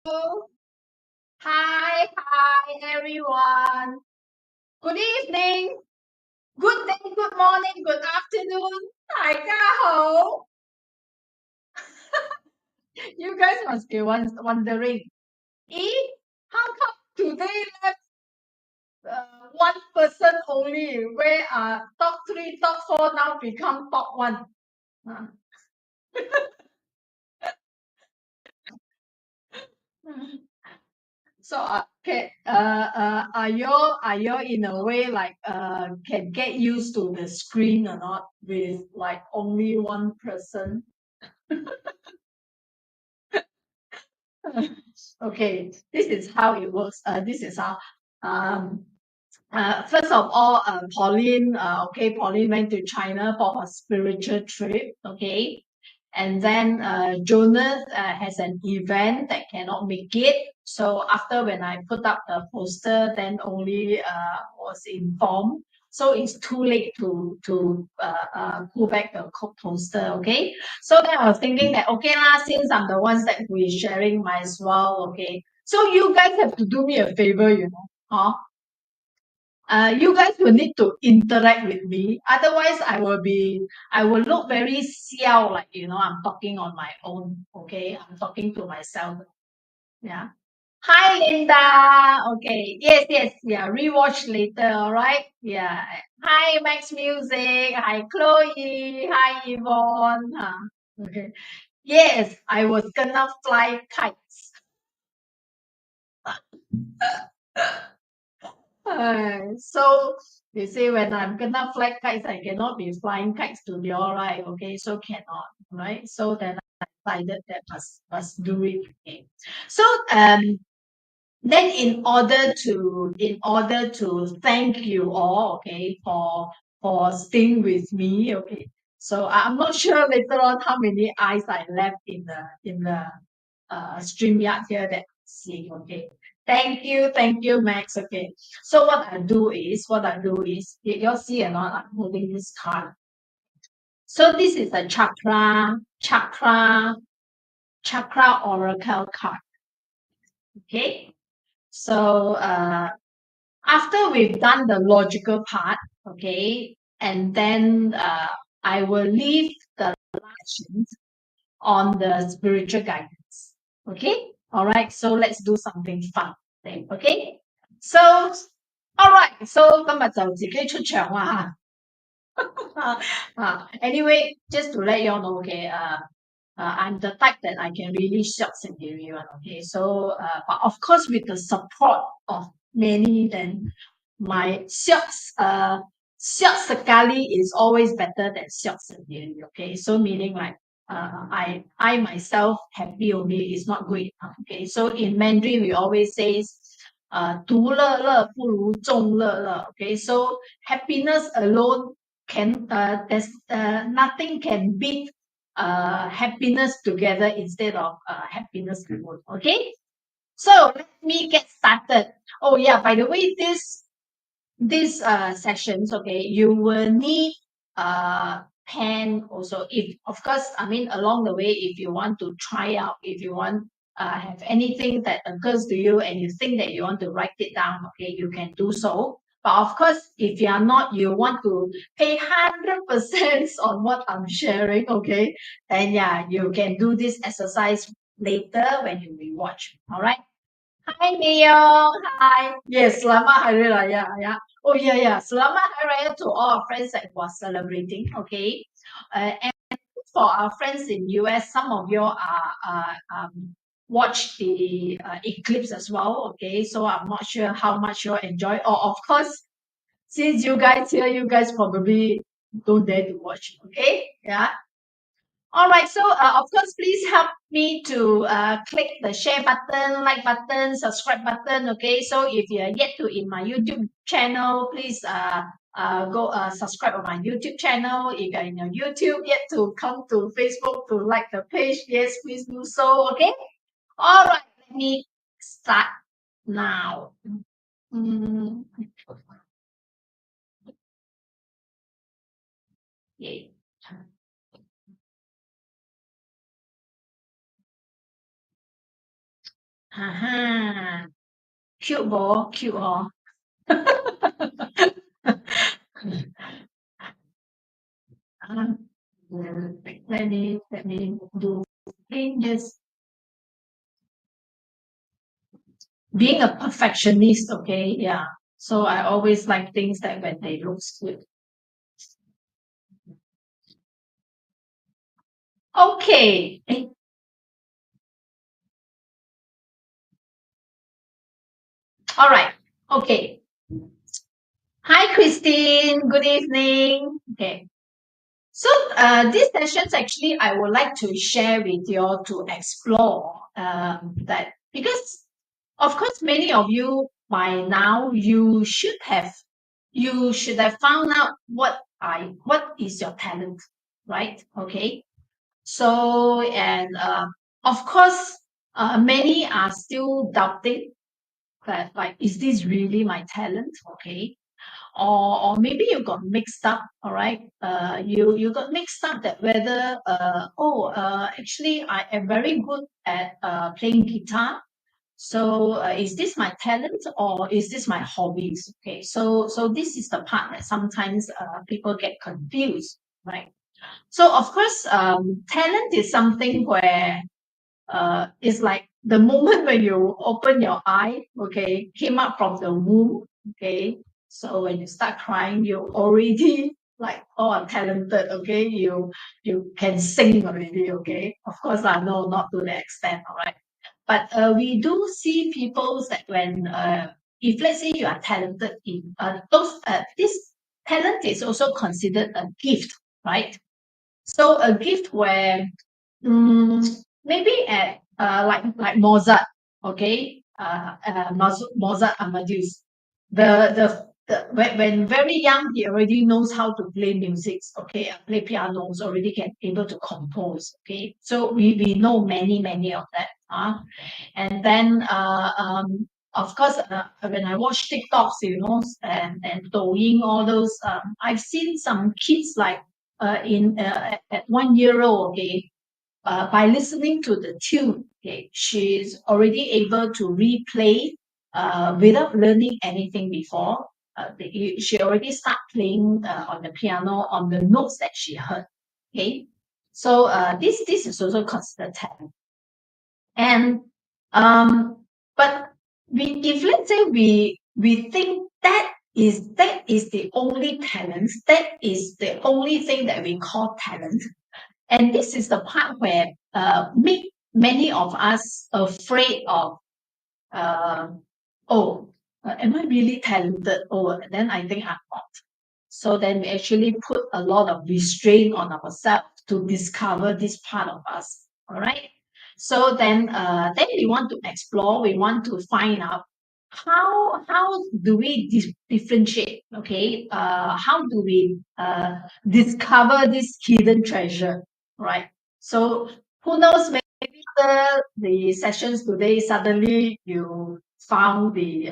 Hi, everyone. Good evening, good day, good morning, good afternoon. You guys must be wondering, how come today left one person only? Where top three, top four now become top one? Uh, So, are you in a way like can get used to the screen or not with like only one person? Okay, this is how it works. This is how. Um, First of all, Pauline. Okay, Pauline went to China for her spiritual trip. Okay, and then Jonas has an event that cannot make it. So after when I put up the poster, then only was informed. So it's too late to pull back the poster. Okay. So then I was thinking that okay lah, since I'm the ones that we sharing, might as well. Okay. So you guys have to do me a favor, huh? You guys will need to interact with me. Otherwise, I will look very xiao, like, I'm talking on my own. Okay. I'm talking to myself. Yeah. Hi, Linda. Okay. Yes. Yeah. Rewatch later. All right. Yeah. Hi, Max Music. Hi, Chloe. Hi, Yvonne. Okay. Yes, I was gonna fly kites. So you see, when I'm gonna fly kites, I cannot be flying kites to you all, right? Okay, so cannot, right? So then I decided that must do it. Okay. So then in order to thank you all, okay, for staying with me, okay. So I'm not sure later on how many eyes I left in the StreamYard here that I see. Okay. Thank you, Max. Okay. So what I do is, you all see or not? I'm holding this card. So this is a chakra oracle card. Okay. So after we've done the logical part, okay, and then I will leave the lessons on the spiritual guidance. Okay? All right. So let's do something fun then. Okay? So, all right. So 今日就自己出場啦 Anyway, just to let you all know, okay, I'm the type that I can really shout and everyone. Okay, so but of course with the support of many, then my shout sekali is always better than shout sendiri. Okay, so meaning like I myself happy only is not good enough. Okay, so in Mandarin we always say 独乐乐不如众乐乐. Okay, so happiness alone there's nothing can beat happiness together instead of happiness alone. Okay, so let me get started. Oh yeah, by the way, these sessions, okay, you will need pen also. If of course, I mean along the way, if you want to try out, if you want have anything that occurs to you and you think that you want to write it down, okay, you can do so. But of course, if you are not, you want to pay 100% on what I'm sharing, okay, then yeah, you can do this exercise later when you rewatch. All right. Hi Neil. Hi. Yes, Selamat Hari Raya. Yeah. Oh yeah. Selamat Hari Raya to all our friends that was celebrating. Okay. And for our friends in US, some of you are watch the eclipse as well. Okay. So I'm not sure how much you enjoy. Or of course, since you guys here, you guys probably don't dare to watch. Okay. Yeah. All right, so of course, please help me to click the share button, like button, subscribe button. Okay, so if you're yet to in my YouTube channel, please go subscribe on my YouTube channel. If you're in your YouTube yet to come to Facebook to like the page, yes, please do so. Okay. All right, let me start now. Mm, okay. Aha. Cute boy, cute oh. Let me do changes. Being a perfectionist, okay, yeah. So I always like things that when they look good. Okay. All right. Okay. Hi, Christine. Good evening. Okay. So these sessions actually I would like to share with you all to explore that because of course many of you by now you should have found out what is your talent, right? Okay. So and of course many are still doubting that like is this really my talent? Okay, or maybe you got mixed up, all right, you got mixed up that whether actually I am very good at playing guitar, so is this my talent or is this my hobbies? Okay, so this is the part that sometimes people get confused, right? So of course talent is something where it's like the moment when you open your eye, okay, came up from the womb, okay. So when you start crying, you already like, oh, I'm talented, okay. You can sing already, okay. Of course, I know not to the extent, all right. But we do see people that when if let's say you are talented in those this talent is also considered a gift, right? So a gift where maybe at like Mozart, okay, Mozart Amadeus, when very young he already knows how to play music, okay, play pianos, already can able to compose, okay. So we know many of that, and then of course when I watch TikToks, and Douyin, all those, I've seen some kids like in at 1 year old, okay, by listening to the tune, okay, she's already able to replay without learning anything before. She already start playing on the piano on the notes that she heard. Okay, so this is also considered talent. And but if let's say we think that is the only talent, that is the only thing that we call talent, and this is the part where make many of us afraid of, uh, oh, am I really talented? Oh, then I think I'm not. So then we actually put a lot of restraint on ourselves to discover this part of us. All right. So then we want to explore. We want to find out how do we differentiate? Okay. How do we discover this hidden treasure? Right. So who knows? Maybe after the sessions today, suddenly you found the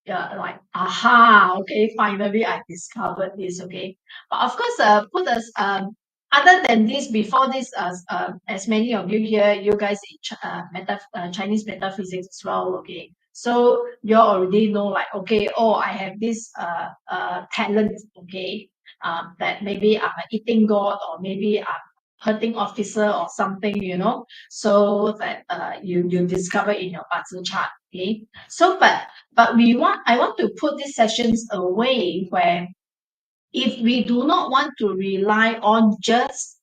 yeah, like aha, okay, finally I discovered this, okay. But of course, put us other than this, before this, as many of you here, you guys in Chinese metaphysics as well, okay. So you already know, like, okay, oh, I have this talent, okay, that maybe I'm an eating god, or maybe I'm hurting officer or something, so that you discover in your Bazi chart, okay. So but I want to put these sessions away where if we do not want to rely on just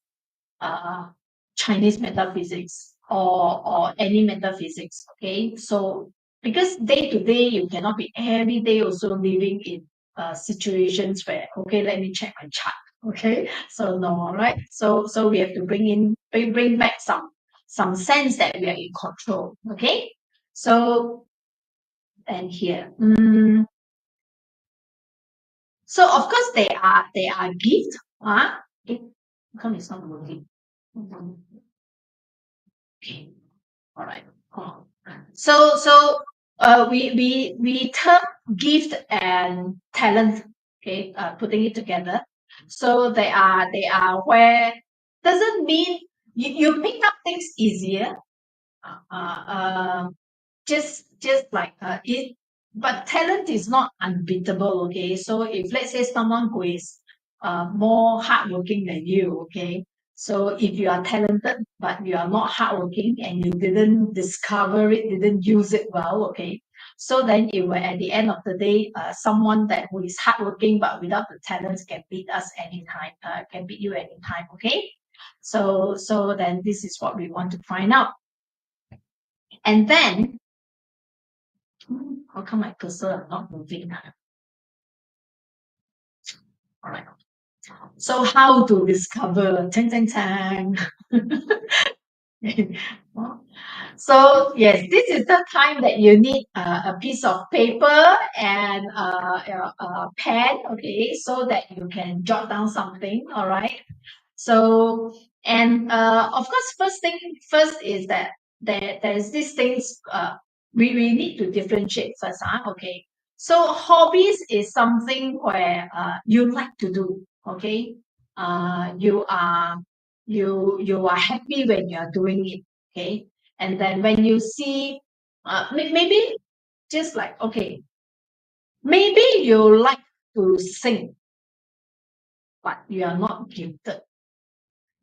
uh, Chinese metaphysics or any metaphysics, okay. So because day to day you cannot be every day also living in situations where, okay, let me check my chart, okay. So no, right. So we have to bring back some sense that we are in control, okay. So and here. So of course they are gift. Come it's not working. Okay. All right. Oh. So we term gift and talent. Okay. Putting it together. So they are where doesn't mean you pick up things easier. Uh, uh, just like it. But talent is not unbeatable, okay? So if let's say someone who is more hardworking than you, okay? So if you are talented but you are not hardworking and you didn't discover it, didn't use it well, okay? So then it will at the end of the day, someone that who is hardworking but without the talents can beat us anytime, can beat you anytime, okay? So then this is what we want to find out. And then how come my cursor are not moving? All right. So how to discover? Chang, chang, chang. So yes, this is the time that you need a piece of paper and a pen, okay, so that you can jot down something. All right. So and of course, first is that there's these things we need to differentiate first. Okay. So hobbies is something where you like to do. Okay. You are happy when you are doing it. Okay. And then when you see maybe just like okay, maybe you like to sing, but you are not gifted.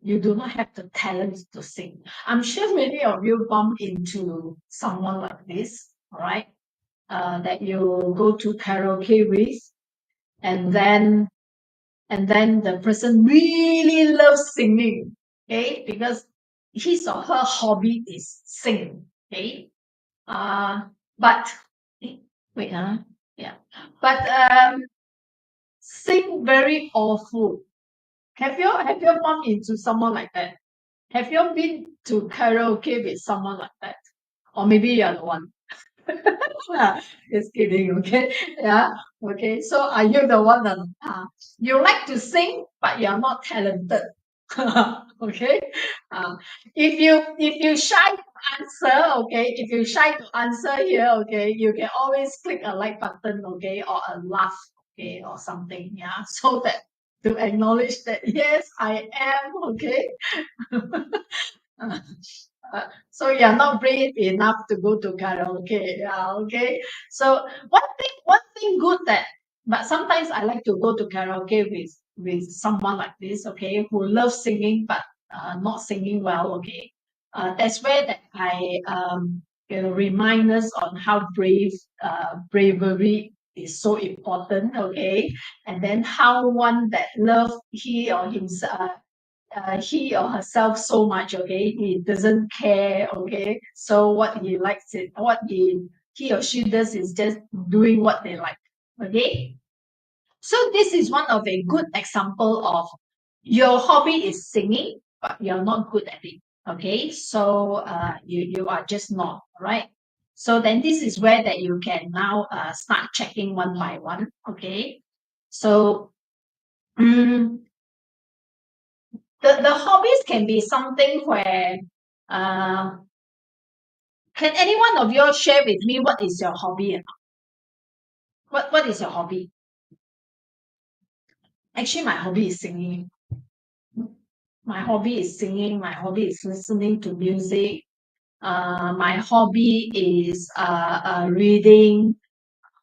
You do not have the talent to sing. I'm sure many of you bump into someone like this, all right? That you go to karaoke with, and then the person really loves singing, okay? Because his or her hobby is sing, okay? But wait, yeah, but sing very awful. Have you bumped into someone like that? Have you been to karaoke with someone like that? Or maybe you're the one. Just kidding, okay? Yeah, okay. So are you the one that you like to sing, but you're not talented? Okay. If you shy to answer, okay, if you shy to answer here, okay, you can always click a like button, okay, or a laugh, okay, or something, yeah, so that to acknowledge that yes, I am, okay. So you're not brave enough to go to karaoke. Yeah, okay. So one thing good that, but sometimes I like to go to karaoke with someone like this, okay, who loves singing but not singing well, okay. That's where that I remind us on how bravery is so important, okay, and then how one that love he or herself so much, okay, he doesn't care, okay, so what he likes it what he or she does is just doing what they like, okay. So this is one of a good example of your hobby is singing but you're not good at it, okay. So you are just not, right. So then this is where that you can now start checking one by one, okay. So mm, the hobbies can be something where uh, can any one of you share with me what is your hobby or not? What is your hobby? Actually, my hobby is singing. My hobby is singing. My hobby is listening to music. My hobby is reading.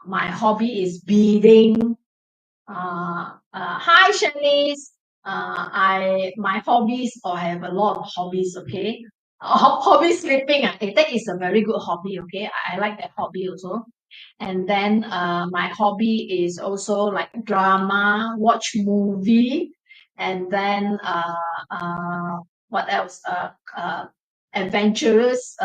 My hobby is beading. Hi, Shanice. My hobbies, or I have a lot of hobbies. Okay, hobby sleeping. That is a very good hobby. Okay, I like that hobby also. And then my hobby is also like drama, watch movie, and then what else? Adventurous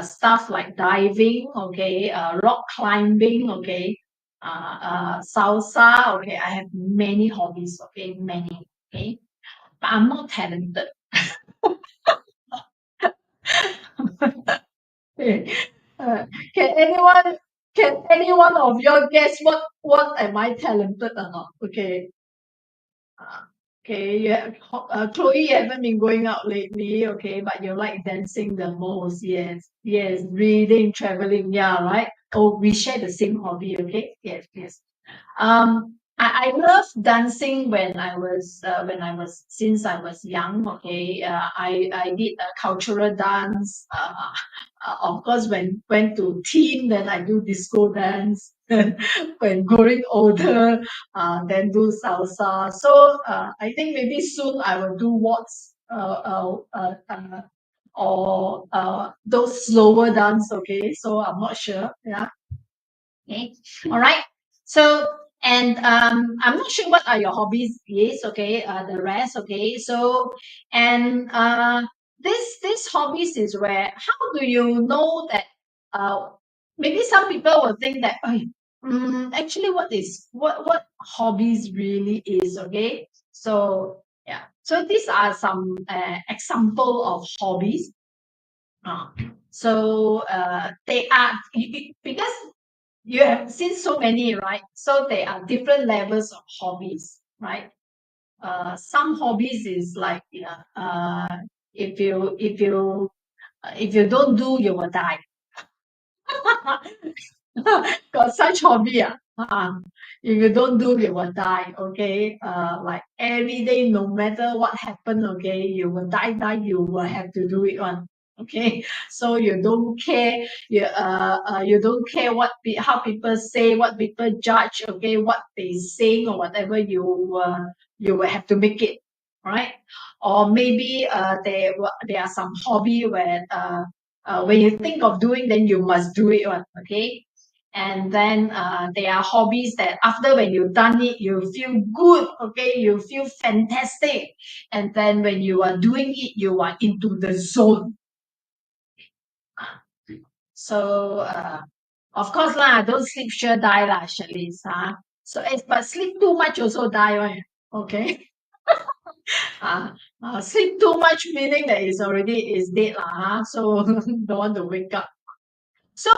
stuff like diving, okay, rock climbing, okay, salsa, okay. I have many hobbies, okay, many, okay, but I'm not talented. Okay. Uh, can anyone can any one of you guess what am I talented or not? Okay. Uh, okay, yeah. Chloe, you haven't been going out lately, okay, but you like dancing the most. Yes, yes, reading, traveling, yeah, right. Oh, we share the same hobby, okay? Yes, yes. Um, I love dancing since I was young. Okay, I did a cultural dance. Of course, when went to teen, then I do disco dance. Then when growing older, then do salsa. So I think maybe soon I will do waltz. Or those slower dance. Okay, so I'm not sure. Yeah. Okay. All right. So, and I'm not sure what are your hobbies is, okay, the rest, okay. So, and this hobbies is where how do you know that uh maybe some people will think that actually what hobbies really is, okay? So, yeah. So these are some example of hobbies. Uh, they are because you have seen so many, right? So there are different levels of hobbies, right? Some hobbies is like, yeah, if you don't do, you will die. Got such hobby, ah? If you don't do, you will die. Okay, like every day, no matter what happen, okay, you will die. You will have to do it one. Okay, so you don't care. You don't care how people say, what people judge. Okay, what they saying or whatever. You will have to make it, right? Or maybe there are some hobby where when you think of doing, then you must do it one. Okay, and then there are hobbies that after when you've done it you feel good, okay, you feel fantastic, and then when you are doing it you are into the zone. So of course lah, don't sleep sure die lah, Shirley, so but sleep too much also die one. Okay. uh, Sleep too much meaning that it's already is dead lah, so don't want to wake up. So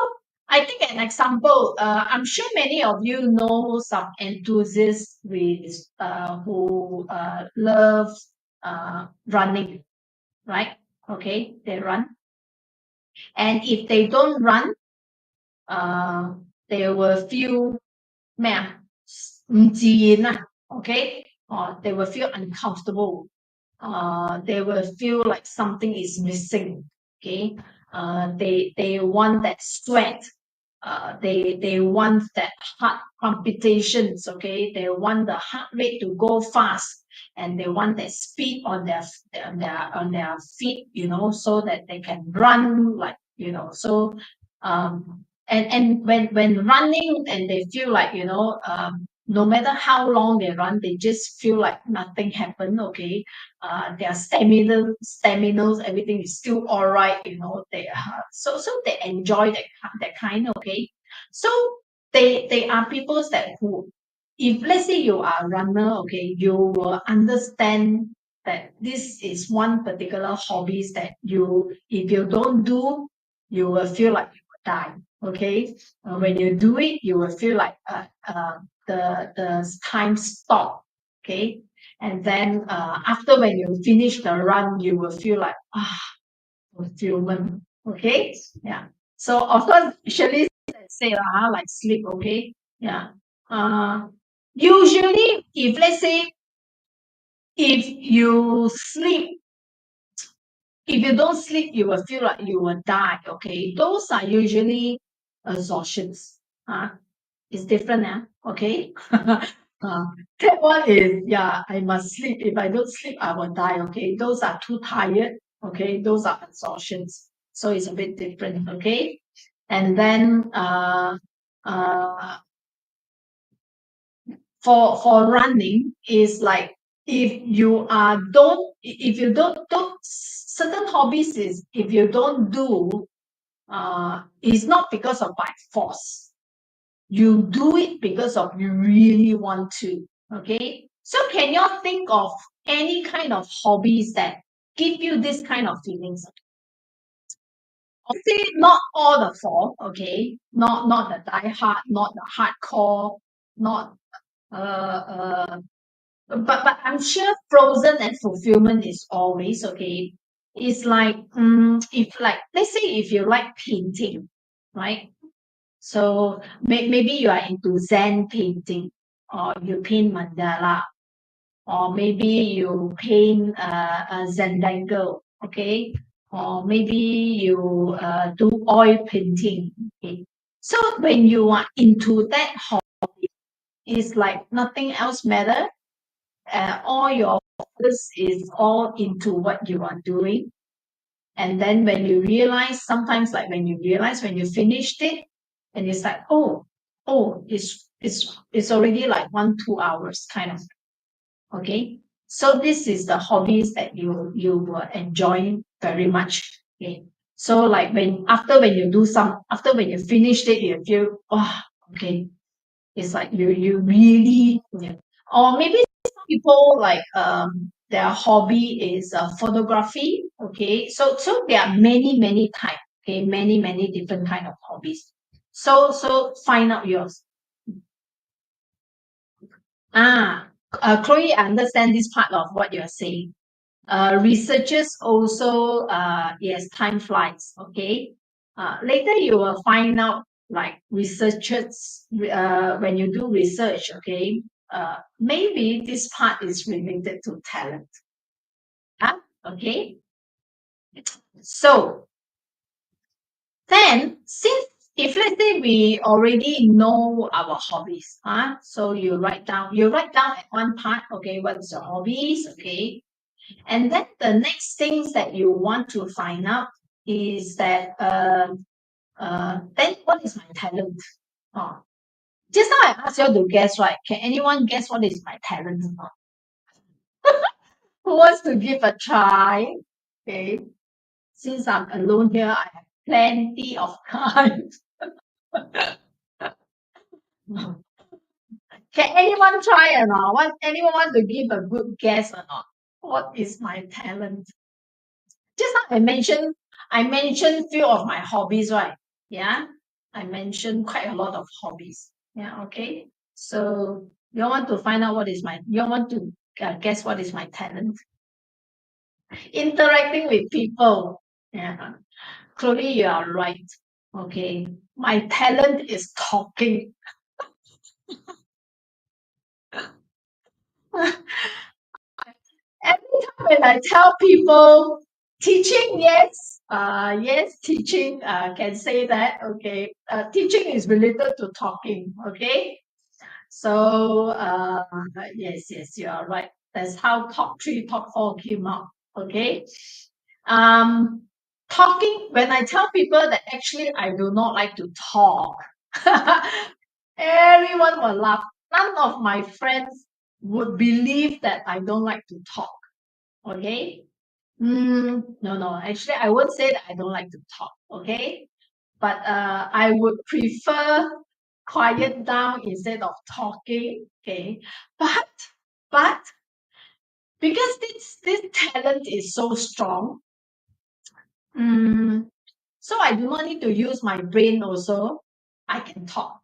I think an example, I'm sure many of you know some enthusiasts who love running, right? Okay, they run, and if they don't run, uh, they will feel 咩啊？唔自然啊 okay, or they will feel uncomfortable. They will feel like something is missing. Okay, they want that sweat. They want that heart palpitations. Okay, they want the heart rate to go fast, and they want that speed on their feet. So that they can run like. So and when running and they feel like no matter how long they run, they just feel like nothing happened. Okay, their stamina, everything is still all right. They so they enjoy that kind. Okay, so they are people that who, if let's say you are a runner, okay, you will understand that this is one particular hobbies that if you don't do, you will feel like you will die. Okay, when you do it, you will feel like the time stop. Okay, and then after when you finish the run, you will feel like fulfillment. Okay, yeah. So of course, Shirley say like sleep. Okay, yeah. Usually, if let's say if you sleep, if you don't sleep, you will feel like you will die. Okay, those are usually exhaustions. It's different now. Okay. That one is, yeah, I must sleep. If I don't sleep, I will die. Okay. Those are too tired. Okay. Those are exhaustions. So it's a bit different. Okay. And then uh for running is like if you don't certain hobbies is if you don't do it's not because of by force, you do it because of you really want to. Okay, so can you think of any kind of hobbies that give you this kind of feelings? Obviously not all the four. Okay, not the die hard, not the hardcore, not uh but I'm sure frozen and fulfillment is always okay. It's like if like let's say if you like painting, right? So maybe you are into Zen painting. or you paint mandala, or maybe you paint a Zendangle, okay, or maybe you do oil painting. Okay, so when you are into that hobby, it's like nothing else matter. All your focus is all into what you are doing. And then when you realize, sometimes like when you realize when you finished it, and it's like, it's already like 1-2 hours kind of. Okay. So this is the hobbies that you were enjoying very much. Okay. So like when you do after when you finished it, you feel, okay, it's like you really, yeah. Or maybe some people like their hobby is photography. Okay, so there are many type. Okay, many different kind of hobbies. So find out yours. Chloe, I understand this part of what you're saying. Researchers also, yes, time flies. Okay, later you will find out like researchers when you do research. Okay, maybe this part is related to talent. Okay, so then since if let's say we already know our hobbies, so you write down at one part. Okay, what's your hobbies? Okay, and then the next things that you want to find out is that then what is my talent? Oh, just now I asked you to guess, right? Can anyone guess what is my talent? Who wants to give a try? Okay, since I'm alone here, I have plenty of time. Can anyone try or not? Anyone want to give a good guess or not? What is my talent? Just now I mentioned few of my hobbies, right? Yeah, I mentioned quite a lot of hobbies. Yeah, okay. So you want to find out you want to guess what is my talent? Interacting with people. Yeah, Chloe, you are right. Okay, my talent is talking. Every time when I tell people teaching, yes, yes, teaching, can say that. Okay, teaching is related to talking. Okay, so yes, you are right. That's how talk three, talk four came out. Okay, um, talking. When I tell people that actually I do not like to talk, everyone will laugh. None of my friends would believe that I don't like to talk. Okay. No. Actually, I won't say that I don't like to talk. Okay. But I would prefer quiet down instead of talking. Okay. But but because this talent is so strong, mm, so I do not need to use my brain also. I can talk.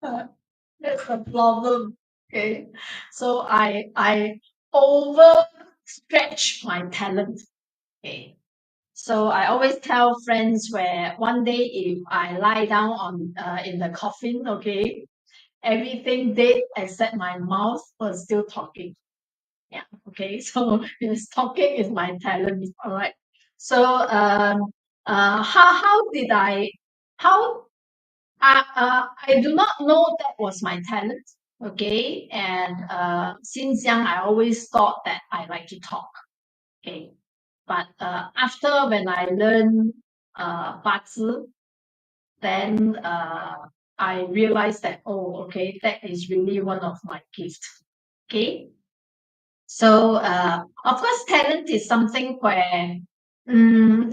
That's the problem. Okay. So I overstretch my talent. Okay. So I always tell friends where one day if I lie down on in the coffin, okay, everything dead except my mouth was still talking. Yeah. Okay. So yes, talking is my talent. All right. So how did I how I do not know that was my talent. Okay. And since young, I always thought that I like to talk. Okay. But after when I learned 八字, then I realized that, okay, that is really one of my gifts. Okay. So of course, talent is something where um,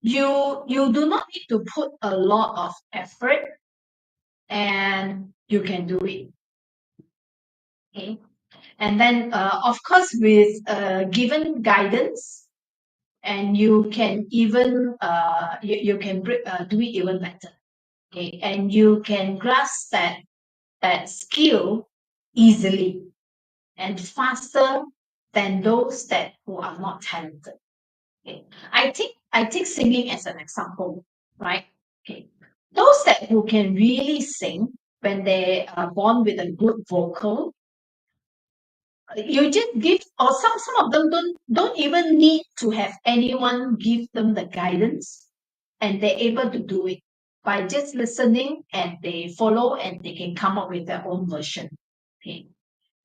you do not need to put a lot of effort and you can do it. Okay. And then of course with given guidance and you can even you can do it even better. Okay, and you can grasp that skill easily and faster than those that who are not talented. Okay, I take singing as an example, right? Okay, those that who can really sing, when they are born with a good vocal, you just give, or some of them don't even need to have anyone give them the guidance, and they're able to do it by just listening, and they follow, and they can come up with their own version. Okay.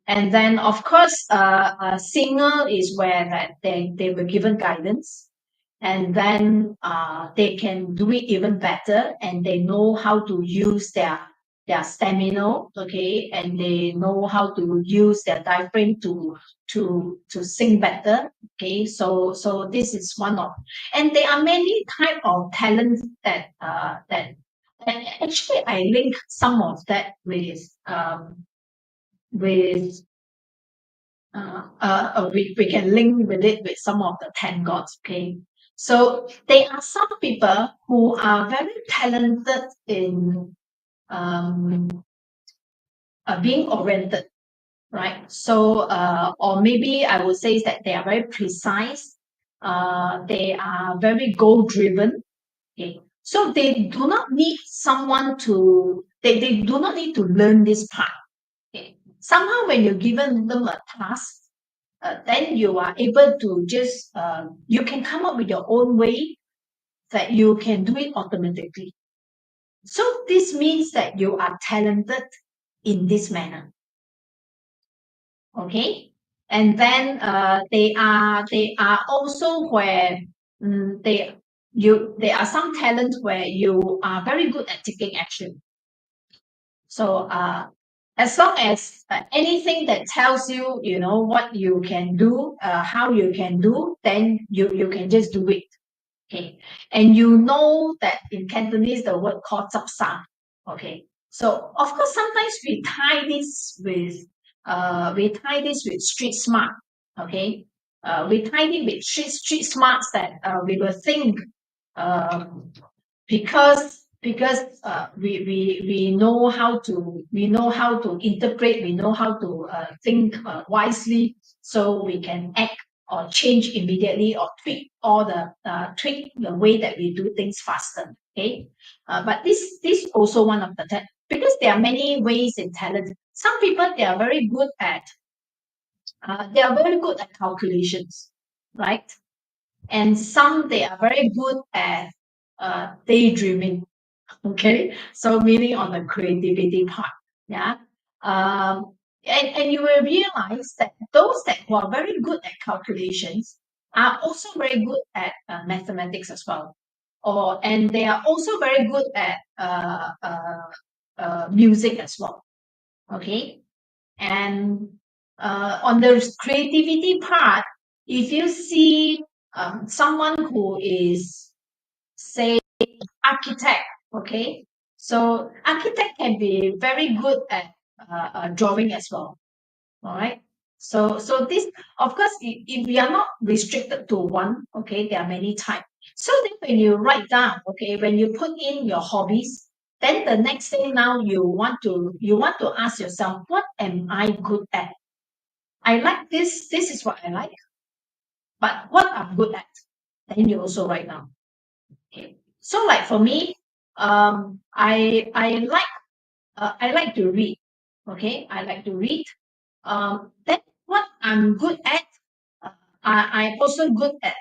And then, of course, a singer is where that they were given guidance, and then they can do it even better, and they know how to use their stamina, okay, and they know how to use their diaphragm to sing better, okay. So this is one of, and there are many type of talents that and actually I link some of that with we can link with it with some of the 10 gods, okay. So there are some people who are very talented in being oriented, right? So or maybe I would say is that they are very precise, they are very goal driven, okay. So they do not need someone to, they do not need to learn this part, okay. Somehow when you're given them a task, then you are able to just, you can come up with your own way that you can do it automatically. So this means that you are talented in this manner. Okay. And then they are also where there are some talents where you are very good at taking action. So as long as anything that tells you, you know, what you can do, how you can do, then you can just do it. Okay. And you know that in Cantonese, the word called "zapsa." Okay. So of course, sometimes we tie this with street smart. Okay. We tie it with street smarts that we will think because we know how to interpret, we know how to think wisely, so we can act or change immediately, or tweak the way that we do things faster. Okay. But this also one of the because there are many ways in talent. Some people, they are very good at calculations, right? And some, they are very good at daydreaming. Okay. So meaning on the creativity part. Yeah. And you will realize that those that who are very good at calculations are also very good at mathematics as well. And they are also very good at music as well. Okay. And on the creativity part, if you see someone who is, say, architect, okay, so architect can be very good at drawing as well. All right. So this, of course, if we are not restricted to one, okay, there are many types. So then when you write down, okay, when you put in your hobbies, then the next thing now you want to ask yourself, what am I good at? I like this. This is what I like. But what I'm good at, then you also write down. Okay. So like for me, I like to read. Okay, I like to read. Then what I'm good at, I'm also good at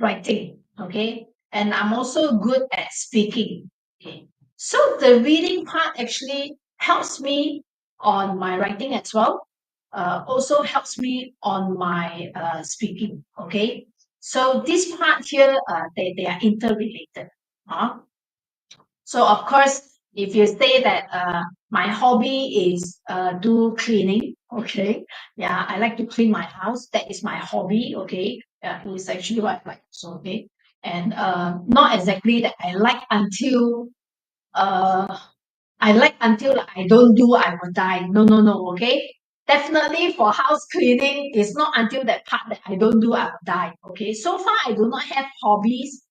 writing. Okay, and I'm also good at speaking. Okay, so the reading part actually helps me on my writing as well. Also helps me on my speaking. Okay, so this part here, they are interrelated. So of course, if you say that my hobby is do cleaning, okay, yeah, I like to clean my house. That is my hobby, okay. Yeah, it's actually what I like. So okay, and not exactly that uh, I like until like, I don't do, I will die. No, no, no. Okay, definitely for house cleaning, it's not until that part that I don't do, I will die. Okay, so far I do not have hobbies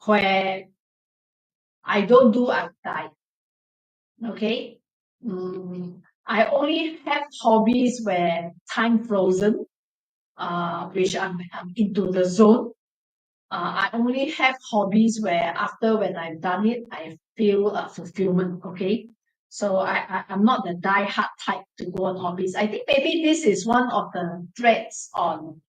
where I don't do, I will die. Okay. I only have hobbies where time frozen, which I'm into the zone. I only have hobbies where after when I've done it, I feel fulfillment. Okay. So I'm not the die-hard type to go on hobbies. I think maybe this is one of the threats on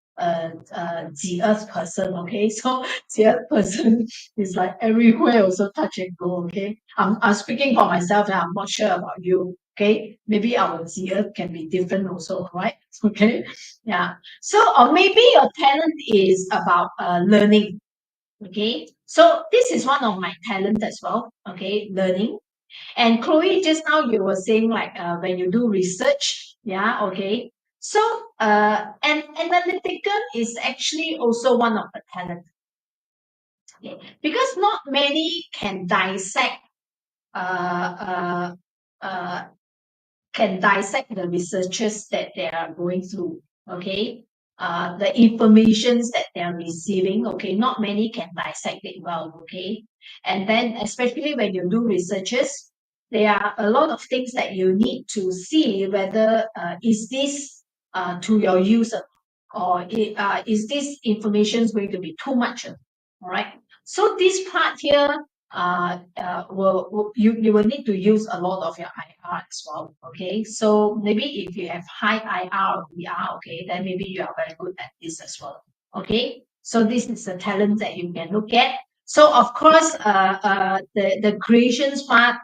几何 person, okay? So 几何 person is like everywhere also touch and go, okay? I'm speaking for myself and I'm not sure about you, okay? Maybe our 几何 can be different also, right? Okay? Yeah. So, or maybe your talent is about learning, okay? So this is one of my talents as well, okay? Learning. And Chloe, just now you were saying like when you do research, yeah, okay. So and analytical is actually also one of the talent, okay? Because not many can dissect uh, uh, the researchers that they are going through, okay? The informations that they are receiving, okay, not many can dissect it well, okay? And then especially when you do researches, there are a lot of things that you need to see whether is this to your user, or is this information going to be too much, all right? So this part here you will need to use a lot of your IR as well. Okay, so maybe if you have high IR or VR, okay, then maybe you are very good at this as well. Okay, so this is the talent that you can look at. So of course, the creations part,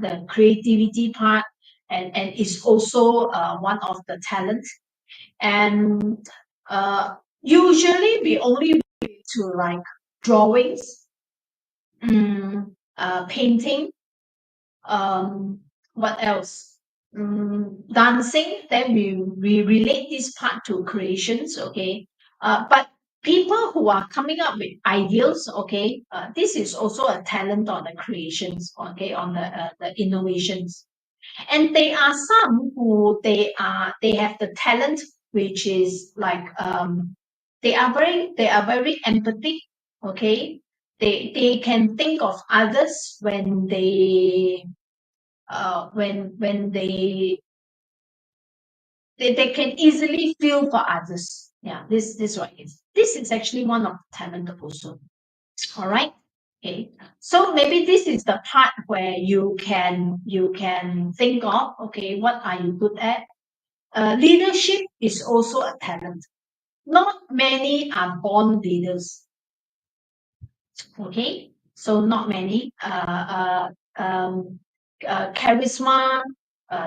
the creativity part, and is also one of the talents. And usually we only relate to like drawings, painting, what else? Dancing. Then we relate this part to creations, okay? But people who are coming up with ideas, okay, this is also a talent on the creations, okay, on the innovations. And there are some who they have the talent which is like they are very empathic, okay. They can think of others when they can easily feel for others. Yeah, this what it is. This is actually one of the talent also. All right. Okay. So maybe this is the part where you can think of, okay, what are you good at? Leadership is also a talent. Not many are born leaders. Okay, so not many. Charisma,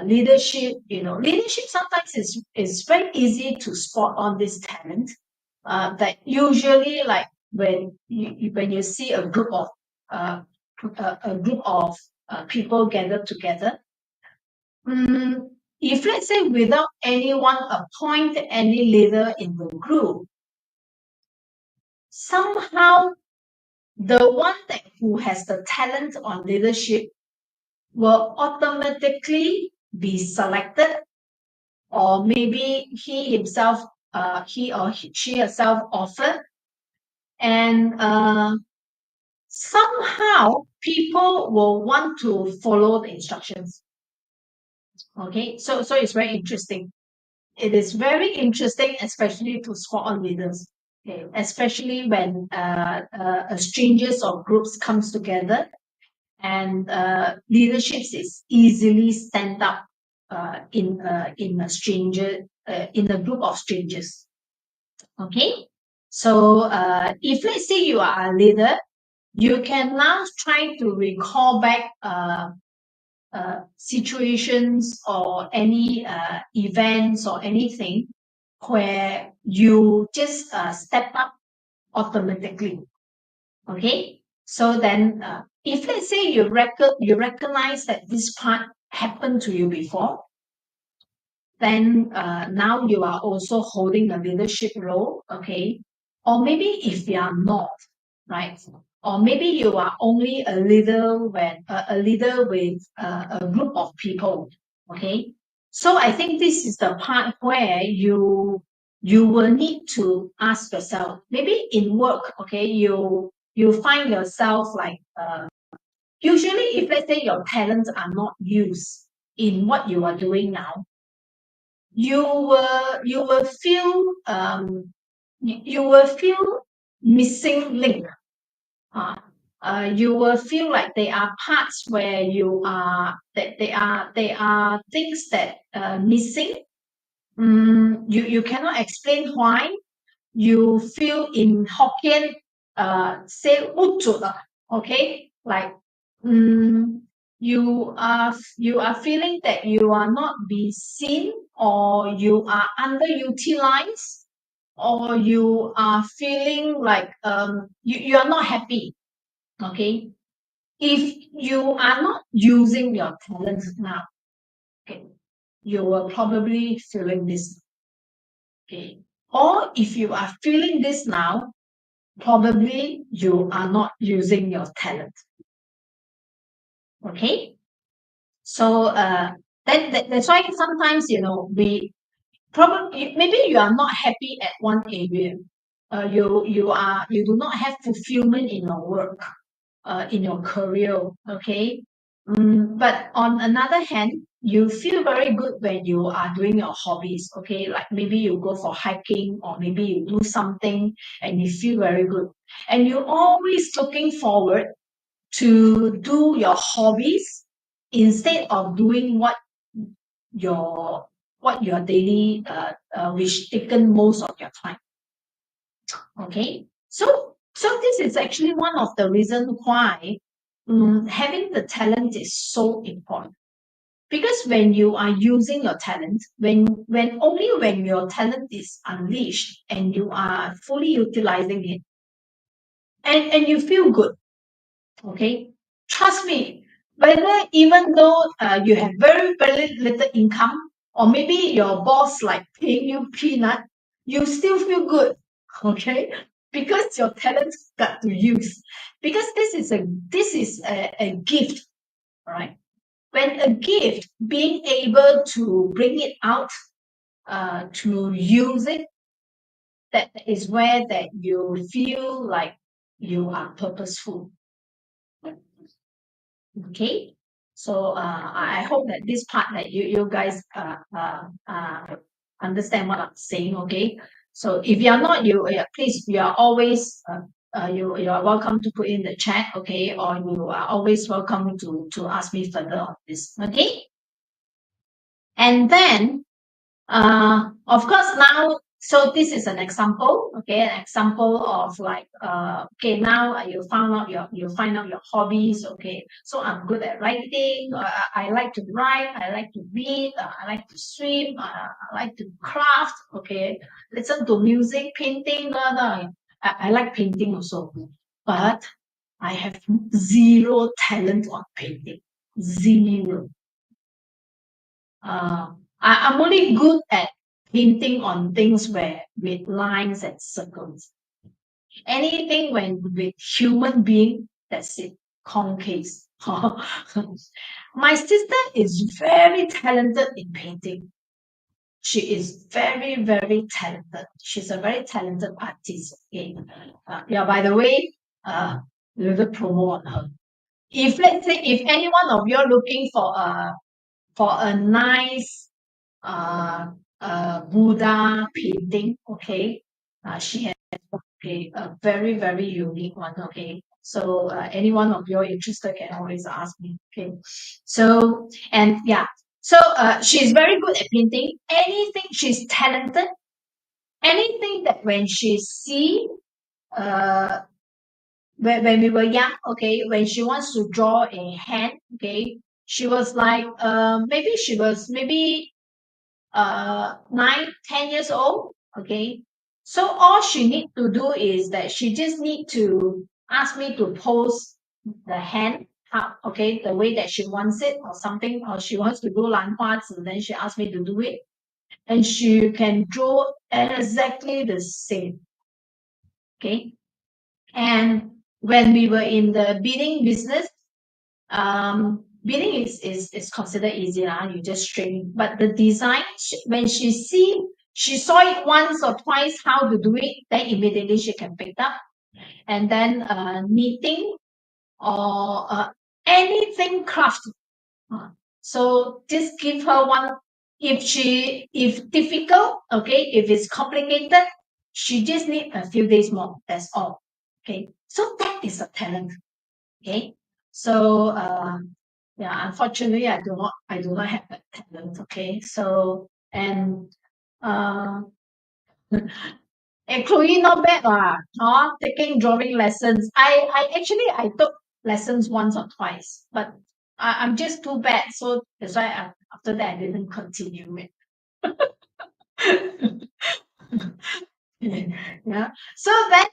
leadership. Leadership sometimes is very easy to spot on this talent. That usually, like when you see uh, a group of people gathered together. If let's say without anyone appoint any leader in the group, somehow the one who has the talent on leadership will automatically be selected, or maybe he or she herself offered, and somehow people will want to follow the instructions. Okay, so it's very interesting. It is very interesting, especially to spot on leaders. Okay, especially when strangers or groups comes together, and leadership is easily stand up in a group of strangers. Okay, so if let's say you are a leader, you can now try to recall back situations or any events or anything where you just step up automatically. Okay, so then if let's say you recognize that this part happened to you before, then now you are also holding a leadership role, okay? Or maybe if you are not, right? Or maybe you are only a leader when a leader with a group of people, okay? So I think this is the part where you will need to ask yourself, maybe in work, okay, you find yourself like usually if let's say your talents are not used in what you are doing now, you will feel you will feel missing link. you will feel like there are parts where you are that there are things that missing. You cannot explain why. You feel in Hokkien, say okay, like you are feeling that you are not being seen, or you are underutilized, or you are feeling like you are not happy. Okay, if you are not using your talents now, okay, you will probably feeling this. Okay, or if you are feeling this now, probably you are not using your talent. Okay, so that's why sometimes we probably maybe you are not happy at one area. You do not have fulfillment in your work, in your career. Okay, but on another hand, you feel very good when you are doing your hobbies. Okay, like maybe you go for hiking, or maybe you do something and you feel very good, and you're always looking forward to do your hobbies instead of doing your your daily which taken most of your time. Okay, so this is actually one of the reasons why having the talent is so important. Because when you are using your talent, when only when your talent is unleashed and you are fully utilizing it, and you feel good. Okay, trust me, whether even though you have very little income, or maybe your boss like paying you peanut, you still feel good. Okay, because your talent got to use. Because this is a gift, right? When a gift, being able to bring it out, to use it, that is where that you feel like you are purposeful. Okay, so I hope that this part that you guys understand what I'm saying. Okay, so if you are not, please, you are always you are welcome to put in the chat. Okay, or you are always welcome to ask me further on this. Okay, and then of course, now, so this is an example, okay, an example of like, okay, now you find out your hobbies, okay. So I'm good at writing. I like to write. I like to read. I like to swim. I like to craft. Okay, listen to music, painting. Blah, blah. I like painting also, but I have zero talent on painting. Zero. I'm only good at painting on things where with lines and circles. Anything when with human being, that's it. Concase. My sister is very talented in painting. She is very talented. She's a very talented artist. Okay. Yeah. By the way, little promo on her. If let's say if any one of you are looking for a nice Buddha painting, okay, she has a very unique one, okay. So any one of you interested can always ask me, okay. So and yeah, so she's very good at painting. Anything, she's talented. Anything that when she see, uh, when we were young, okay, when she wants to draw a hand, okay, she was like, maybe she was maybe 9, 10 years old. Okay, so all she need to do is that she just need to ask me to pose the hand up, okay, the way that she wants it, or something, or she wants to do 兰花指, then she asked me to do it, and she can draw exactly the same. Okay, and when we were in the bidding business, bidding is considered easy, you just string. But the design, when she saw it once or twice how to do it, then immediately she can pick it up. And then knitting or anything craft. So just give her one. If difficult, okay, if it's complicated, she just need a few days more. That's all. Okay, so that is a talent. Okay, so yeah, unfortunately, I do not have that talent. Okay, so and uh, and Chloe not bad taking drawing lessons. I took lessons once or twice, but I'm just too bad. So that's why after that I didn't continue it. Yeah. So then,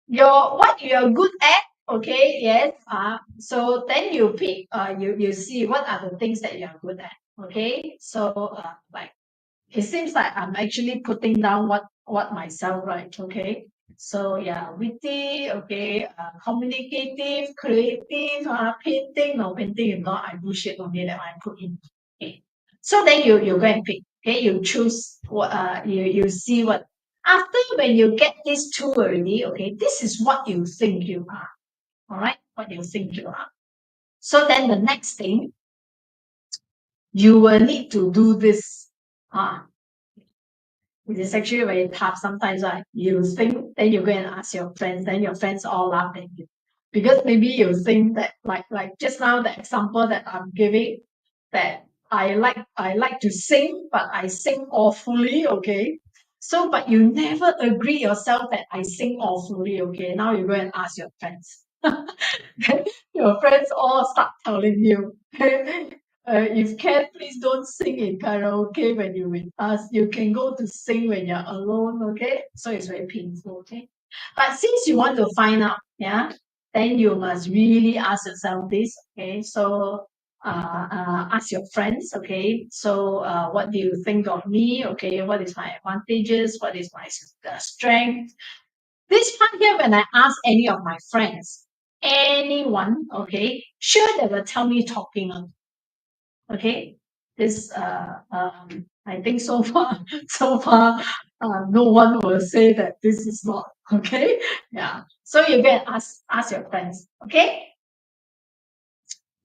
what you're good at, okay, yes. So then you pick, you see what are the things that you're good at, okay. So like it seems like I'm actually putting down what myself, right? Okay. So yeah, witty, okay, communicative, creative, painting, no painting is not, I bullshit only that I put in. Okay. So then you go and pick. Okay, you choose what you see what after when you get these two already, okay, this is what you think you are. All right, what you think you are. So then the next thing you will need to do this. Ah, it is actually very tough sometimes, right? You think, then you go and ask your friends, then your friends all laugh at you. Because maybe you think that like just now the example that I'm giving, that I like to sing, but I sing awfully, okay? So but you never agree yourself that I sing awfully, okay? Now you go and ask your friends. Then your friends all start telling you, if can, please don't sing in karaoke when you're with us. You can go to sing when you're alone, okay? So it's very painful, okay? But since you want to find out, yeah, then you must really ask yourself this, okay? So ask your friends, okay? So what do you think of me, okay? What is my advantages? What is my strength? This part here, when I ask any of my friends, anyone, okay, sure they will tell me talking on. Okay, this I think so far no one will say that this is not okay. Yeah, so you can ask your friends. Okay,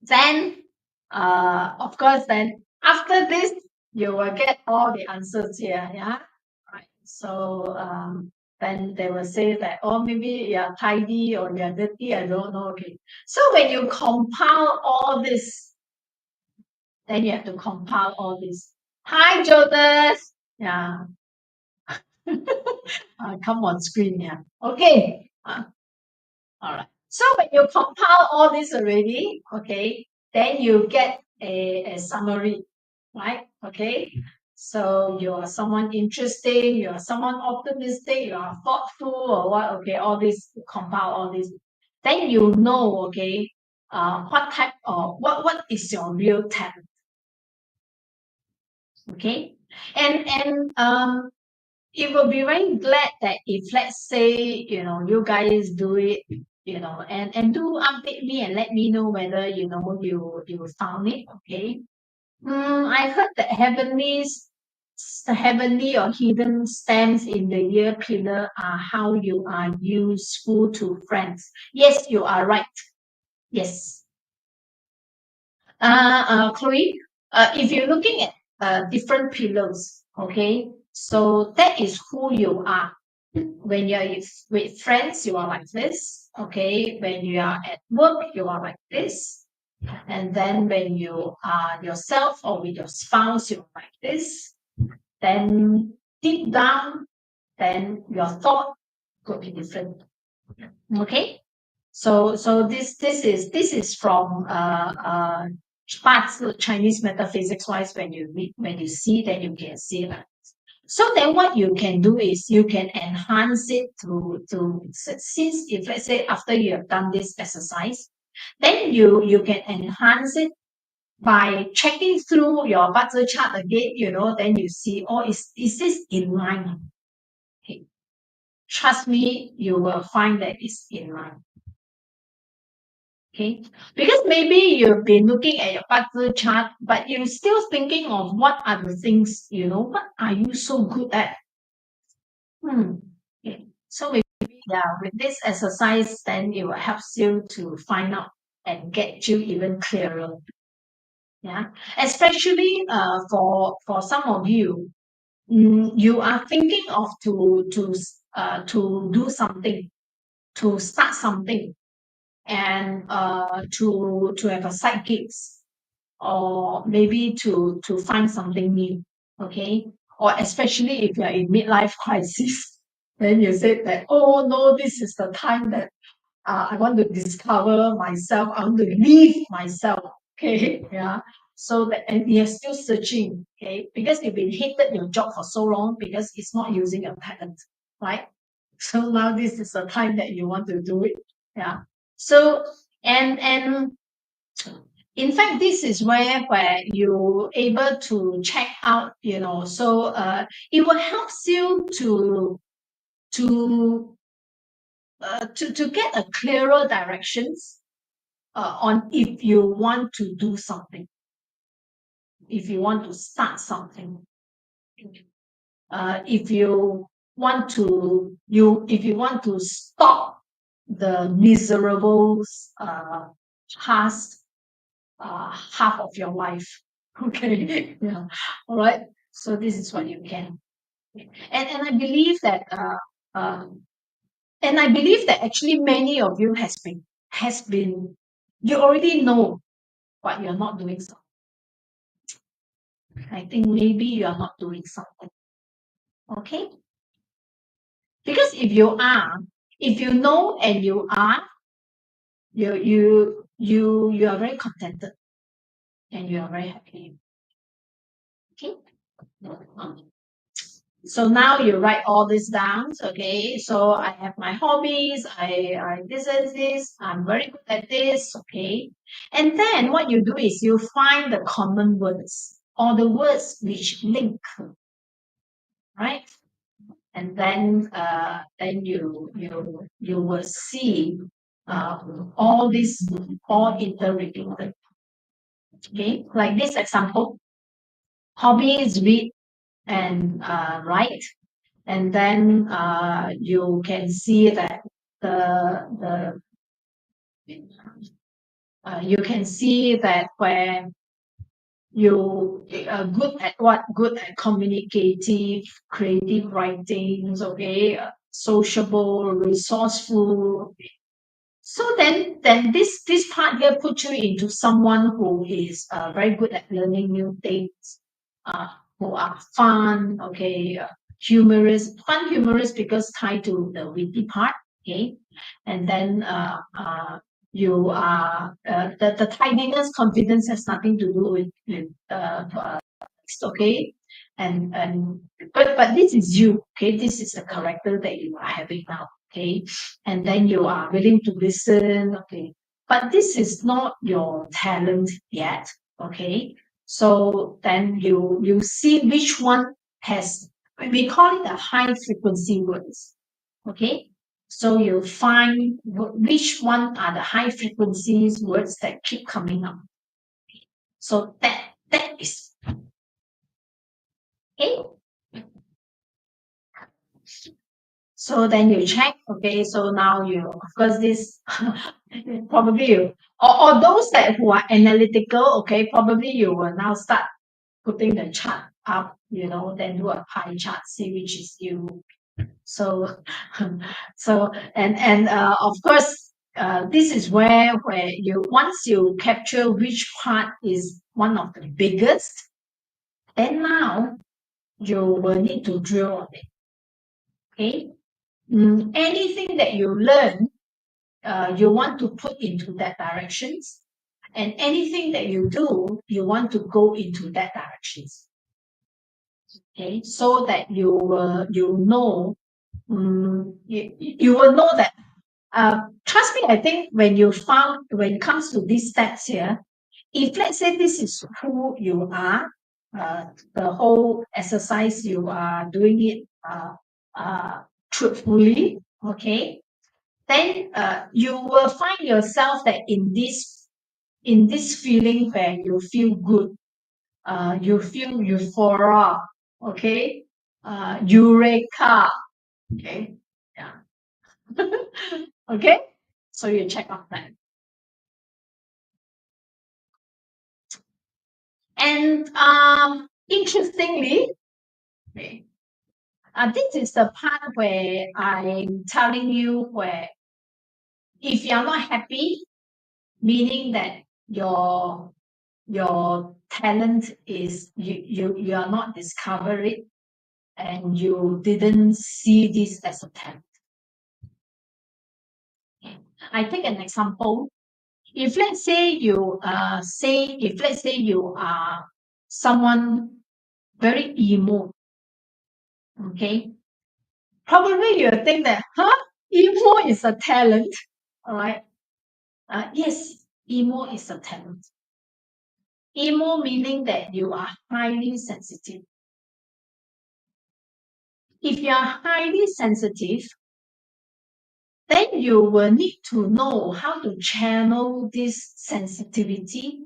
then of course then after this you will get all the answers here. Yeah, right. So then they will say that, oh, maybe you're tidy or you're dirty, I don't know. Okay, so when you compile all this, then you have to compile all this. Hi, Jonas. Yeah. Come on screen. Yeah. Okay. All right. So when you compile all this already, okay, then you get a summary, right? Okay. So you're someone interesting, you're someone optimistic, you are thoughtful, or what? Okay, all this, compile all this. Then you know, okay, what type of what is your real talent, okay? And it will be very glad that if let's say you guys do it, and do update me and let me know whether you found it, okay. I heard that heavenly or hidden stamps in the year pillar are how you are useful to friends. Yes, you are right. Yes. Chloe, if you're looking at different pillars, okay, so that is who you are. When you're with friends, you are like this, okay. When you are at work, you are like this. And then when you are yourself or with your spouse, you're like this. Then deep down, then your thought could be different. Okay. So this is from parts of Chinese metaphysics wise. When you read, when you see, then you can see that. So then what you can do is you can enhance it since, if let's say after you have done this exercise, then you can enhance it by checking through your buzzer chart again, then you see, oh, is this in line? Okay. Trust me, you will find that it's in line. Okay, because maybe you've been looking at your partner chart, but you're still thinking of what are the things, what are you so good at? Okay. So maybe, yeah, with this exercise, then it will help you to find out and get you even clearer. Yeah, especially for some of you, you are thinking of to do something, to start something. and to have a side gigs, or maybe to find something new, okay? Or especially if you're in midlife crisis, then you say that, oh no, this is the time that I want to discover myself, I want to leave myself, okay? Yeah. So that, and you're still searching, okay? Because you've been hated your job for so long because it's not using your talent, right? So now this is the time that you want to do it. Yeah. So and in fact, this is where you able to check out, so it will help you to to get a clearer directions on if you want to do something, if you want to start something, if you want to if you want to stop the miserable past half of your life. Okay. Yeah. All right. So this is what you can. And I believe that actually many of you has been you already know but you're not doing something. I think maybe you are not doing something. Okay? Because if you know and you are, you are very contented and you are very happy. Okay? So now you write all this down. Okay, so I have my hobbies. I this is this. I'm very good at this. Okay, and then what you do is you find the common words or the words which link, right? And then you will see all these all interrelated. Okay, like this example: hobbies, read and write. And then you can see that the you can see that where you are good at what, good at communicative, creative writings, okay, sociable, resourceful. So then this part here puts you into someone who is very good at learning new things, who are fun, okay, humorous because tied to the witty part, okay, and then you are the tidiness, confidence has nothing to do with okay, and but this is you, okay, this is the character that you are having now, okay, and then you are willing to listen, okay, but this is not your talent yet, okay, so then you see which one has, we call it a high frequency words, okay, so you find which one are the high frequencies words that keep coming up, so that is okay. So then you check, okay, so now you, of course, this probably you, or those that who are analytical, okay, probably you will now start putting the chart up, then do a pie chart, see which is you. So, so, and of course, this is where you, once you capture which part is one of the biggest, then now you will need to drill on it, okay? Anything that you learn, you want to put into that directions, and anything that you do, you want to go into that directions. Okay, so that you know, you will know that. Trust me, I think when it comes to these steps here, if let's say this is who you are, the whole exercise you are doing it truthfully, okay, then you will find yourself that in this feeling where you feel good, you feel euphoria, okay, eureka, okay, yeah, okay, so you check out that. And interestingly, okay, this is the part where I'm telling you where If you are not happy, meaning that your talent is you are not discover it, and you didn't see this as a talent. I take an example. If let's say you are someone very emo, okay, probably you'll think that emo is a talent. All right. Yes, emo is a talent. Emo meaning that you are highly sensitive. If you are highly sensitive, then you will need to know how to channel this sensitivity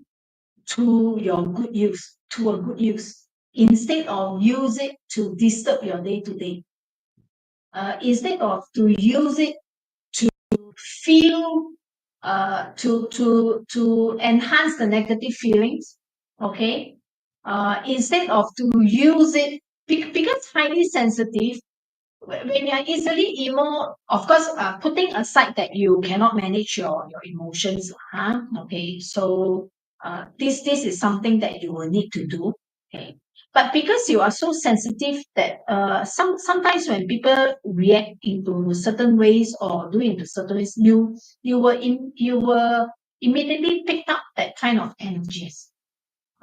to your good use, to a good use, instead of use it to disturb your day-to-day. Instead of to use it to feel, to enhance the negative feelings, okay? Instead of to use it, because highly sensitive, when you're easily emo, of course, putting aside that you cannot manage your emotions, okay, so this is something that you will need to do, okay. But because you are so sensitive that sometimes when people react into certain ways or do into certain ways, you will immediately pick up that kind of energies,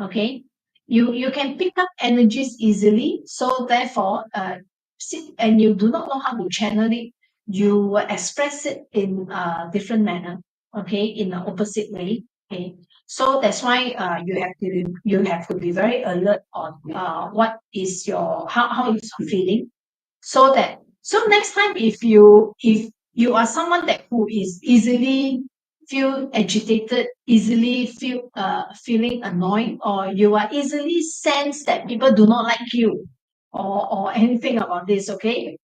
okay. You can pick up energies easily, so therefore and you do not know how to channel it, you will express it in a different manner, okay, in the opposite way, okay. So that's why you have to be very alert on what is your how is your feeling, so next time if you are someone that who is easily feel agitated, easily feeling annoyed, or you are easily sense that people do not like you, or anything about this, okay.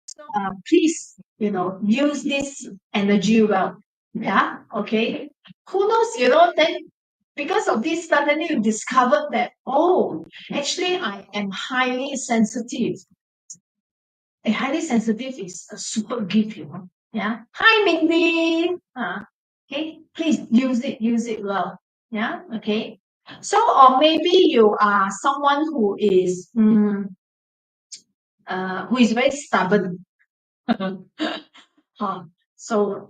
So please, use this energy well. Yeah, okay. Who knows, then because of this, suddenly you discovered that, oh, actually I am highly sensitive. A highly sensitive is a super gift, Yeah. Hi, Mindy. Okay. Please use it well. Yeah. Okay. So, or maybe you are someone who is very stubborn. Huh. So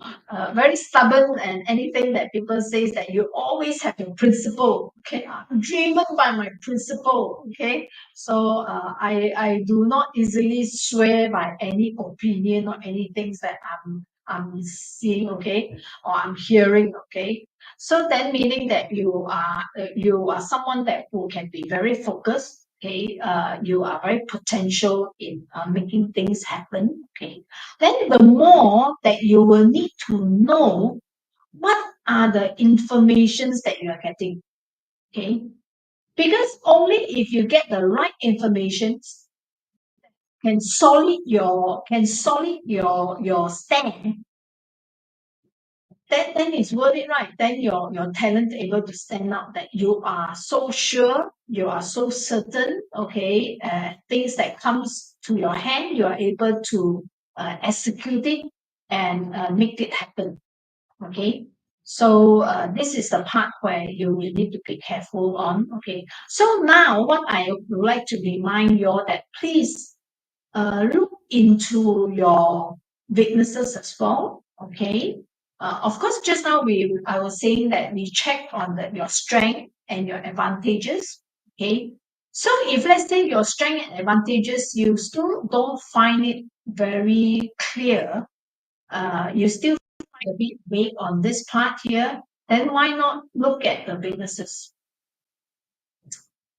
very stubborn, and anything that people say that you always have your principle. Okay, I'm driven by my principle. Okay, so I do not easily sway by any opinion or anything that I'm seeing. Okay, or I'm hearing. Okay, so then meaning that you are someone that who can be very focused. Okay, you are very potential in making things happen. Okay, then the more that you will need to know what are the informations that you are getting, okay, because only if you get the right information can solid your stand, then it's worth it, right? Then your talent able to stand out, that you are so sure, you are so certain, okay, things that comes to your hand, you are able to execute it and make it happen. Okay, so this is the part where you will need to be careful on. Okay, so now what I would like to remind you all that please look into your weaknesses as well. Okay, of course, just now I was saying that we check on your strength and your advantages. Okay, so if let's say your strength and advantages you still don't find it very clear, you still find a bit vague on this part here, then why not look at the weaknesses?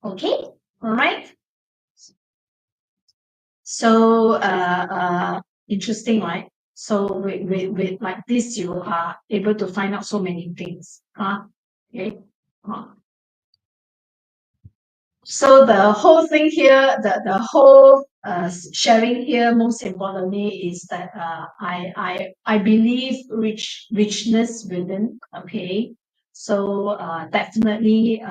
Okay, all right. So interesting, right? So with like this, you are able to find out so many things. Okay. So the whole thing here, the whole sharing here, most importantly, is that I believe richness within. Okay, so definitely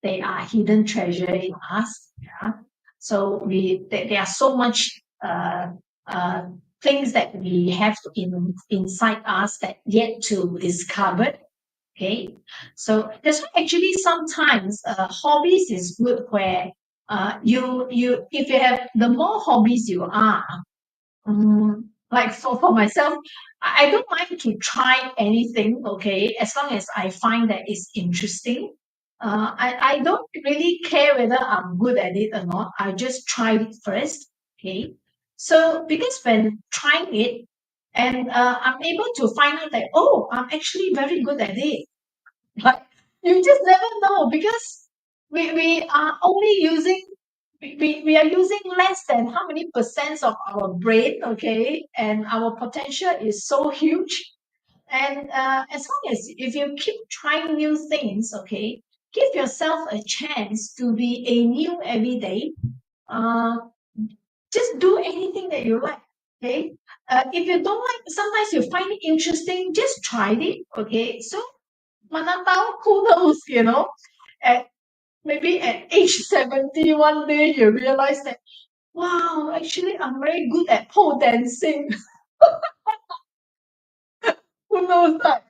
they are hidden treasure in us. Yeah. So there are so much things that we have inside us that yet to discover. Okay, so that's why actually sometimes hobbies is good where you if you have the more hobbies you are, like for myself, I don't mind to try anything, okay, as long as I find that it's interesting. I don't really care whether I'm good at it or not. I just try it first, okay. So because when trying it, and I'm able to find out that, oh, I'm actually very good at it. Like, you just never know because we are only using we are using less than how many percents of our brain, okay, and our potential is so huge. And as long as if you keep trying new things, okay, give yourself a chance to be a new every day. uh, just do anything that you like, okay. If you don't like, sometimes you find it interesting, just try it, okay. So mana tahu, who knows, at maybe at age 70, one day you realize that, wow, actually I'm very good at pole dancing. Who knows that?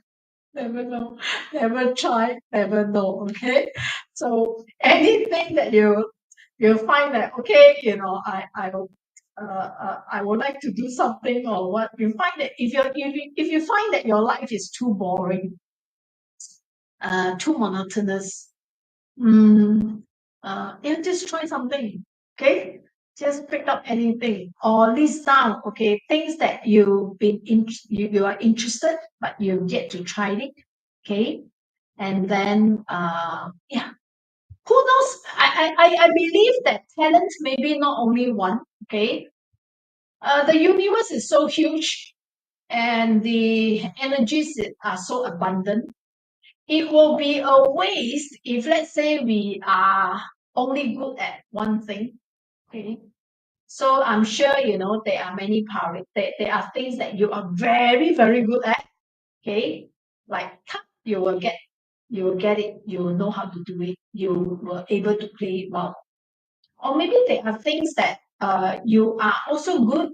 Never know. Never try, never know. Okay. So anything that you find that, okay, I would like to do something, or what you find that if you find that your life is too boring, too monotonous, just try something. Okay, just pick up anything or list down. Okay, things that you are interested, but you get to try it. Okay, and then yeah, who knows? I believe that talent maybe not only one. Okay, the universe is so huge, and the energies are so abundant. It will be a waste if, let's say, we are only good at one thing. Okay. So I'm sure there are many powers. There are things that you are very, very good at. Okay. Like you will get it, you will know how to do it, you were able to play it well. Or maybe there are things that you are also good,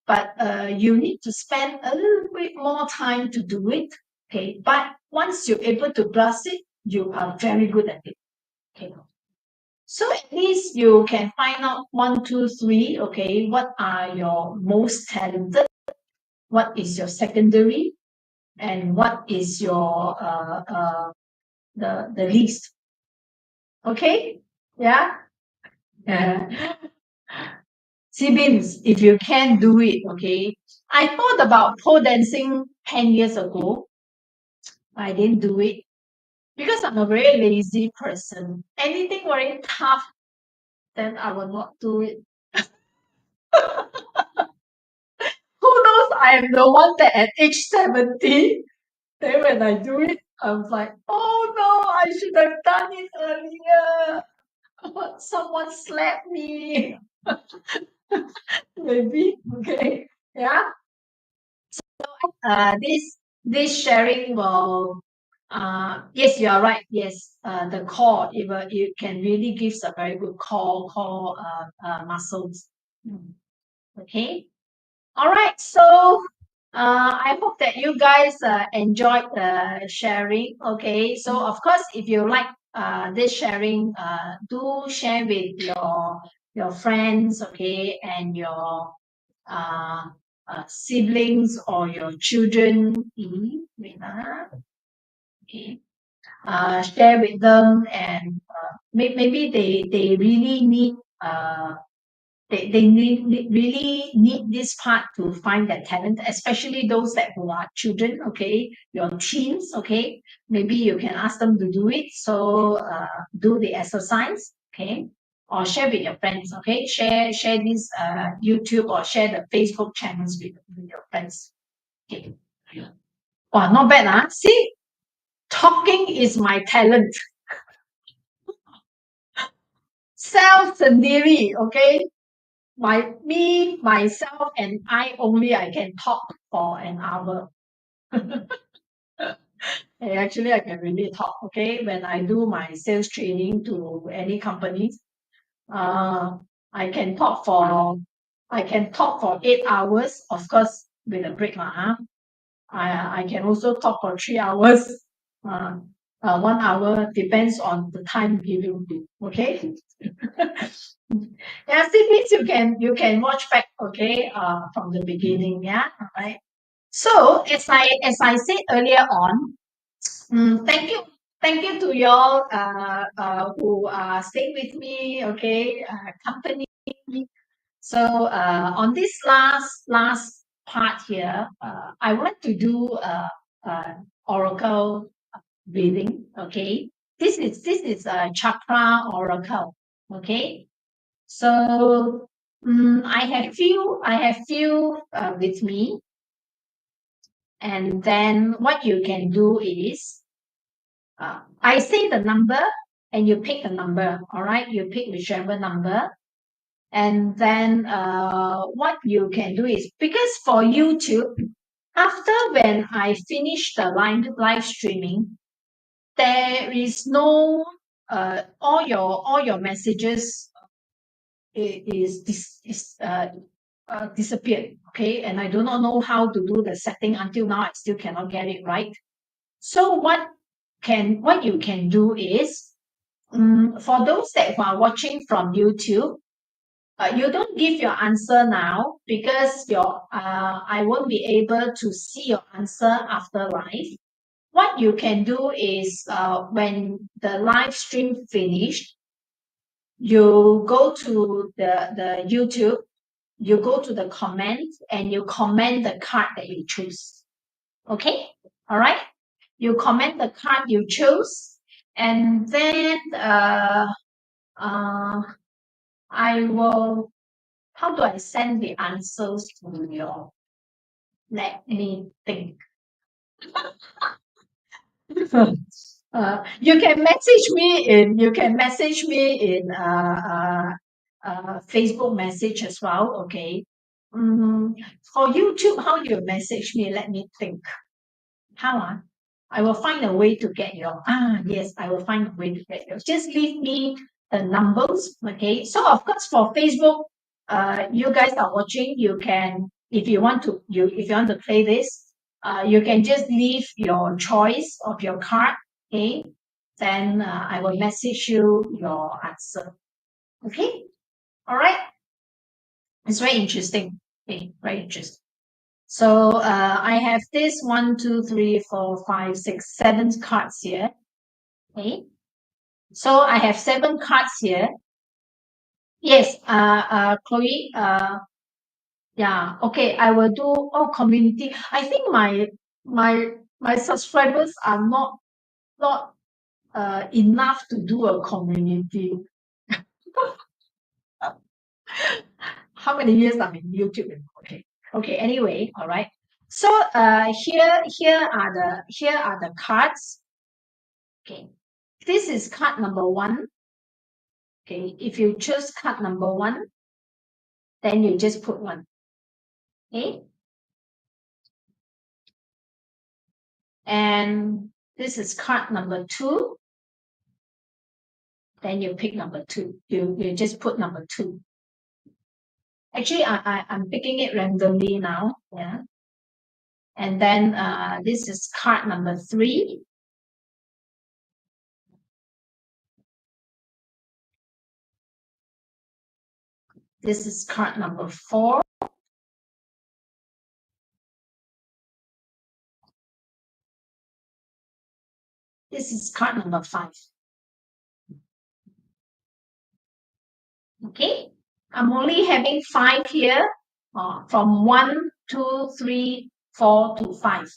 but you need to spend a little bit more time to do it. Okay, but once you're able to grasp it, you are very good at it. Okay, so at least you can find out one, two, three. Okay, what are your most talented? What is your secondary? And what is your the least? Okay, yeah. Uh, Siblings, if you can do it, okay. I thought about pole dancing 10 years ago. I didn't do it because I'm a very lazy person. Anything very tough, then I will not do it. Who knows? I am the one that at age 70, then when I do it, I was like, oh no, I should have done it earlier. Someone slapped me. Maybe, okay. Yeah. This sharing will yes, you are right. Yes, the core, it can really gives a very good core muscles. Mm. Okay. All right. So I hope that you guys enjoyed the sharing. Okay. So of course, if you like this sharing, do share with your friends. Okay, and your uh, siblings or your children. Wait, okay. Share with them, and maybe they really need really need this part to find that talent, especially those that who are children, okay, your teens, okay. Maybe you can ask them to do it. So do the exercise, okay, or share with your friends, okay. Share this YouTube or share the Facebook channels with your friends. Okay. Wow, not bad, huh? See, talking is my talent. Self sendiri, okay. Myself, and I can talk for an hour. Hey, actually, I can really talk. Okay, when I do my sales training to any companies, uh, I can talk for I can talk for 8 hours, of course, with a break. I can also talk for 3 hours. 1 hour depends on the time given. Okay. Yeah, means you can watch back. Okay. From the beginning. Yeah. All right. So as I said earlier on, thank you to y'all who are staying with me. Okay. Company. So on this last part here, I want to do oracle reading. Okay, this is a chakra oracle. Okay, so I have few with me, and then what you can do is I say the number and you pick the number. All right, you pick whichever number. And then what you can do is, because for YouTube, after when I finish the live streaming, there is no all your messages is disappeared. Okay, and I do not know how to do the setting until now. I still cannot get it right. So what you can do is, for those that are watching from YouTube, you don't give your answer now, because I won't be able to see your answer after live. What you can do is, when the live stream finished, you go to the YouTube, you go to the comments, and you comment the card that you choose. Okay, all right. You comment the card you chose, and then I will. How do I send the answers to you? Let me think. You can message me in Facebook message as well. Okay. For YouTube, how do you message me? Let me think. How? I will find a way to get you. Yes, I will find a way to get you. Just leave me the numbers. Okay. So of course for Facebook, you guys are watching. You can, if you want to play this, you can just leave your choice of your card. Okay. Then I will message you your answer. Okay. All right. It's very interesting. Okay. Very interesting. So I have this 1, 2, 3, 4, 5, 6, 7 cards here. Okay. So I have 7 cards here. Yes, Chloe. Yeah. Okay. I will do community. I think my subscribers are not enough to do a community. How many years I'm in YouTube? Okay. Okay. Anyway, all right. So here are the cards. Okay. This is card number 1. Okay. If you choose card number 1, then you just put 1. Okay. And this is card number 2. Then you pick number 2. You just put number 2. Actually, I'm picking it randomly now. Yeah. And then this is card number 3. This is card number 4. This is card number 5. Okay. I'm only having 5 here, from 1, 2, 3, 4 to 5.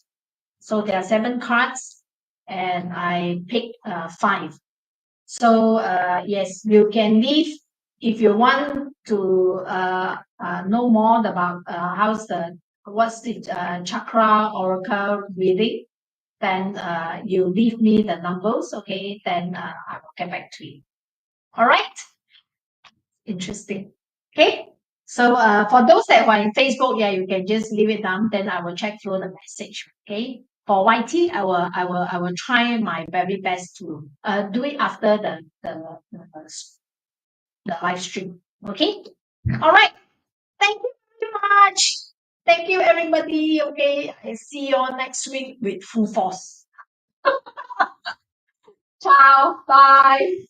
So there are 7 cards, and I picked 5. So yes, you can leave if you want to know more about what's the chakra oracle reading. Then you leave me the numbers. Okay, then I will get back to you. All right. Interesting. Okay. So for those that are in Facebook, yeah, you can just leave it down. Then I will check through the message. Okay. For YT, I will try my very best to do it after the live stream. Okay. All right. Thank you. Thank you, everybody. Okay, I see you all next week with full force. Ciao. Bye.